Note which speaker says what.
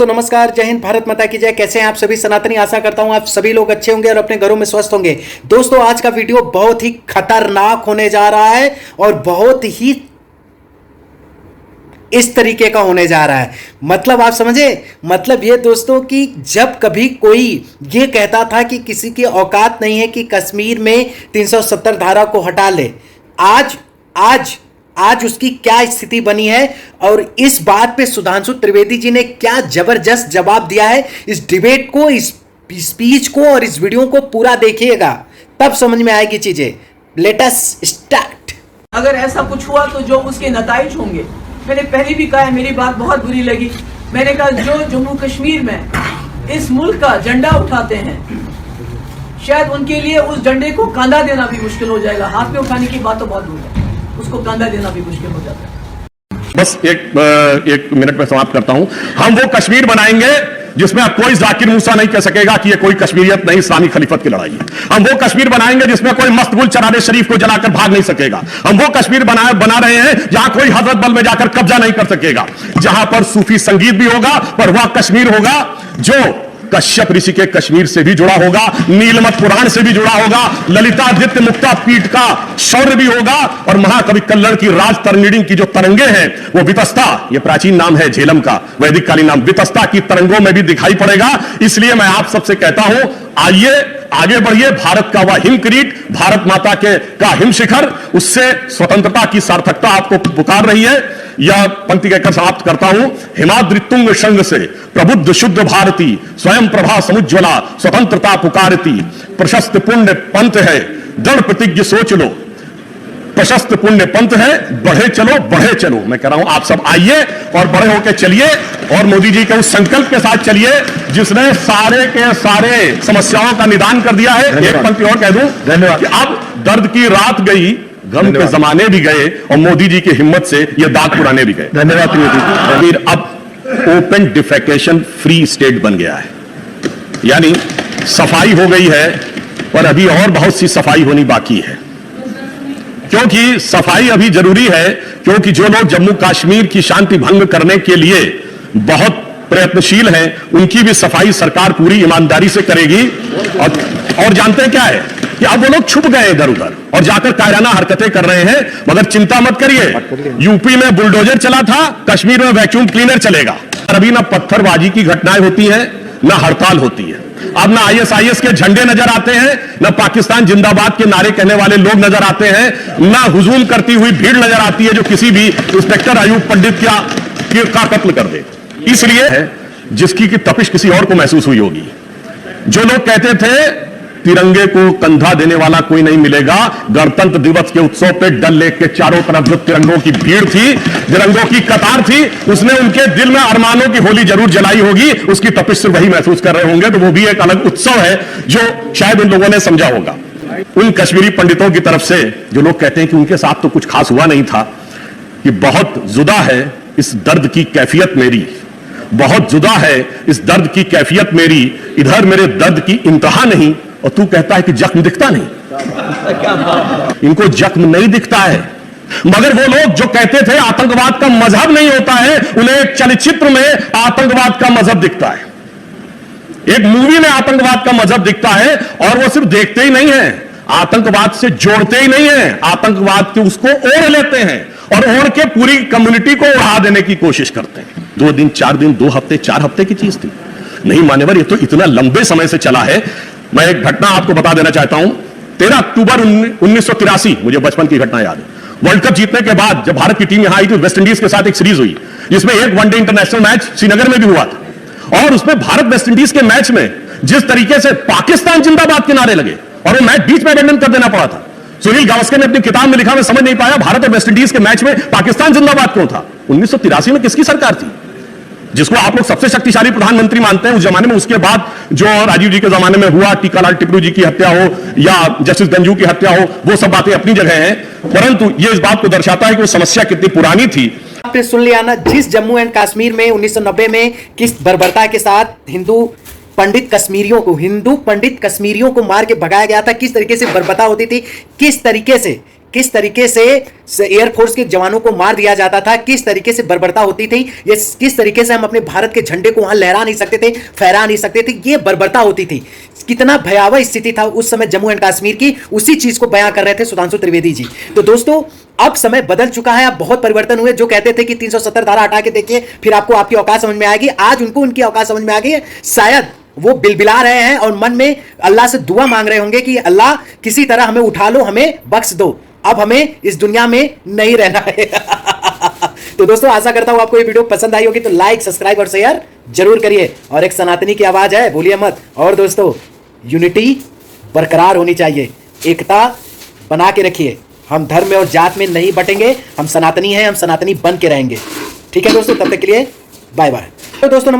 Speaker 1: तो नमस्कार, जय हिंद, भारत माता की जय। कैसे हैं आप सभी सनातनी? आशा करता हूं आप सभी लोग अच्छे होंगे और अपने घरों में स्वस्थ होंगे। दोस्तों, आज का वीडियो बहुत ही खतरनाक होने जा रहा है और बहुत ही इस तरीके का होने जा रहा है। मतलब आप समझे, मतलब ये दोस्तों कि जब कभी कोई ये कहता था कि किसी की औकात नहीं है कि कश्मीर में 370 धारा को हटा ले, आज उसकी क्या स्थिति बनी है और इस बात पे सुधांशु त्रिवेदी जी ने क्या जबरदस्त जवाब दिया है। इस डिबेट को, इस स्पीच को और इस वीडियो को पूरा देखिएगा, तब समझ में आएगी चीजें। Let us start.
Speaker 2: अगर ऐसा कुछ हुआ तो जो उसके नताइज होंगे, मैंने पहले भी कहा है, मेरी बात बहुत बुरी लगी। मैंने कहा जो जम्मू कश्मीर में इस मुल्क का झंडा उठाते हैं, शायद उनके लिए उस झंडे को कंधा देना भी मुश्किल हो जाएगा। हाथ में उठाने की बात तो बहुत दूर है, उसको कंधा देना भी मुश्किल हो जाता है।
Speaker 3: बस एक मिनट में समाप्त करता हूं। हम वो कश्मीर बनाएंगे जिसमें अब कोई जाकिर मूसा नहीं कह सकेगा कि ये कोई कश्मीरियत नहीं, इस्लामी खलीफत की लड़ाई है। हम वो कश्मीर बनाएंगे जिसमें कोई मस्तगुल चरारे शरीफ को जलाकर भाग नहीं सकेगा। हम वो कश्मीर बना रहे हैं जहां कोई हजरत बल में जाकर कब्जा नहीं कर सकेगा, जहां पर सूफी संगीत भी होगा, पर वह कश्मीर होगा जो कश्यप ऋषि के कश्मीर से भी जुड़ा होगा, नीलमत पुराण से भी जुड़ा होगा, ललितादित्य मुक्ता पीठ का शौर्य भी होगा, और महाकवि कल्लड़ की राज तरंगिणी की जो तरंगे हैं वो वितस्ता, ये प्राचीन नाम है झेलम का, वैदिक कालीन नाम, वितस्ता की तरंगों में भी दिखाई पड़ेगा। इसलिए मैं आप सबसे कहता हूं, आइए आगे बढ़िए। भारत का वह हिम किरीट, भारत माता का हिम शिखर, उससे स्वतंत्रता की सार्थकता आपको पुकार रही है। यह पंक्ति कहकर समाप्त करता हूं। हिमाद्रितुंग शंग से प्रबुद्ध शुद्ध भारती, स्वयं प्रभा समुज्ज्वला, स्वतंत्रता पुकारती। प्रशस्त पुण्य पंथ है, दृढ़ प्रतिज्ञ सोच लो, प्रशस्त पुण्य पंथ है, बढ़े चलो। मैं कह रहा हूं आप सब आइए और बड़े होकर चलिए, और मोदी जी के उस संकल्प के साथ चलिए जिसने सारे के सारे समस्याओं का निदान कर दिया है। एक पंक्ति और कह दूं, धन्यवाद। अब दर्द की रात गई, गम के जमाने भी गए, और मोदी जी की हिम्मत से ये दाग पुराने भी गए। धन्यवाद मोदी जी। अब ओपन डिफेकेशन फ्री स्टेट बन गया है, यानी सफाई हो गई है, पर अभी और बहुत सी सफाई होनी बाकी है। क्योंकि सफाई अभी जरूरी है, क्योंकि जो लोग जम्मू कश्मीर की शांति भंग करने के लिए बहुत प्रयत्नशील हैं, उनकी भी सफाई सरकार पूरी ईमानदारी से करेगी। और जानते हैं क्या है कि अब वो लोग छुप गए इधर उधर और जाकर कायराना हरकतें कर रहे हैं। मगर चिंता मत करिए, यूपी में बुलडोजर चला था, कश्मीर में वैक्यूम क्लीनर चलेगा। अभी ना पत्थरबाजी की घटनाएं होती हैं, ना हड़ताल होती है। अब ना ISIS के झंडे नजर आते हैं, ना पाकिस्तान जिंदाबाद के नारे कहने वाले लोग नजर आते हैं, ना हुजूम करती हुई भीड़ नजर आती है जो किसी भी इंस्पेक्टर अयूब पंडित का कत्ल कर दे। इसलिए है जिसकी की तपिश किसी और को महसूस हुई होगी। जो लोग कहते थे तिरंगे को कंधा देने वाला कोई नहीं मिलेगा, गणतंत्र दिवस के उत्सव पे डल लेक के चारों तरफ जो तिरंगों की भीड़ थी, तिरंगों की कतार थी, उसने उनके दिल में अरमानों की होली जरूर जलाई होगी। उसकी तपिश से वही महसूस कर रहे होंगे, तो वो भी एक अलग उत्सव है जो शायद उन लोगों ने समझा होगा। उन कश्मीरी पंडितों की तरफ से जो लोग कहते हैं कि उनके साथ तो कुछ खास हुआ नहीं था, कि बहुत जुदा है इस दर्द की कैफियत मेरी, बहुत जुदा है इस दर्द की कैफियत मेरी, इधर मेरे दर्द की इंतहा नहीं, और तू कहता है कि जख्म दिखता नहीं। इनको जख्म नहीं दिखता है। मगर वो लोग जो कहते थे आतंकवाद का मजहब नहीं होता है, उन्हें एक चलचित्र में आतंकवाद का मजहब दिखता है, एक मूवी में आतंकवाद का मजहब दिखता है। और वो सिर्फ देखते ही नहीं है, आतंकवाद से जोड़ते ही नहीं है, आतंकवाद के उसको ओढ़ लेते हैं और ओढ़ के पूरी कम्युनिटी को उड़ा देने की कोशिश करते हैं। 2 दिन 4 दिन 2 हफ्ते 4 हफ्ते की चीज थी नहीं मान्यवर, ये तो इतना लंबे समय से चला है। मैं एक घटना आपको बता देना चाहता हूं। 13 अक्टूबर 1983, मुझे बचपन की घटना याद है। वर्ल्ड कप जीतने के बाद जब भारत की टीम यहां आई थी, वेस्ट इंडीज के साथ एक सीरीज हुई, जिसमें एक वनडे इंटरनेशनल मैच श्रीनगर में भी हुआ था। और उसमें भारत वेस्ट इंडीज के मैच में जिस तरीके से पाकिस्तान जिंदाबाद के नारे लगे, और वो मैच बीच में अबेंडन कर देना पड़ा था। सुनील गावस्कर ने अपनी किताब में लिखा, मैं समझ नहीं पाया भारत और वेस्ट इंडीज के मैच में पाकिस्तान जिंदाबाद क्यों था। 1983 में किसकी सरकार थी, जिसको आप लोग सबसे शक्तिशाली प्रधानमंत्री मानते हैं उस जमाने में? उसके बाद जो राजीव जी के जमाने में हुआ, टीकालाल टिपरू जी की हत्या हो या जस्टिस गंजू की हत्या हो, वो सब बातें अपनी जगह हैं, परंतु ये इस बात को दर्शाता है कि वो समस्या कितनी पुरानी थी।
Speaker 1: आपने सुन लिया ना, जिस जम्मू एंड कश्मीर में 1990 में किस बर्बरता के साथ हिंदू पंडित कश्मीरियों को मार के भगाया गया था, किस तरीके से बर्बरता होती थी, किस तरीके से किस तरीके से एयरफोर्स के जवानों को मार दिया जाता था, किस तरीके से बर्बरता होती थी, ये किस तरीके से हम अपने भारत के झंडे को वहां लहरा नहीं सकते थे, फहरा नहीं सकते थे, ये बर्बरता होती थी। कितना भयावह स्थिति था उस समय जम्मू एंड कश्मीर की, उसी चीज को बयां कर रहे थे सुधांशु त्रिवेदी जी। तो दोस्तों अब समय बदल चुका है, अब बहुत परिवर्तन हुए। जो कहते थे कि 370 धारा हटा के देखिए फिर आपको आपकी औकात समझ में आएगी, आज उनको उनकी औकात समझ में आ गई है। शायद वो बिलबिला रहे हैं और मन में अल्लाह से दुआ मांग रहे होंगे कि अल्लाह किसी तरह हमें उठा लो, हमें बख्श दो, अब हमें इस दुनिया में नहीं रहना है। तो दोस्तों आशा करता हूं आपको ये वीडियो पसंद आई होगी, तो लाइक, सब्सक्राइब और शेयर जरूर करिए। और एक सनातनी की आवाज है, भूलिए मत। और दोस्तों यूनिटी बरकरार होनी चाहिए, एकता बना के रखिए। हम धर्म में और जात में नहीं बटेंगे, हम सनातनी हैं, हम सनातनी बन के रहेंगे। ठीक है दोस्तों, तब तक के लिए बाय बाय। तो दोस्तों नमस्कार।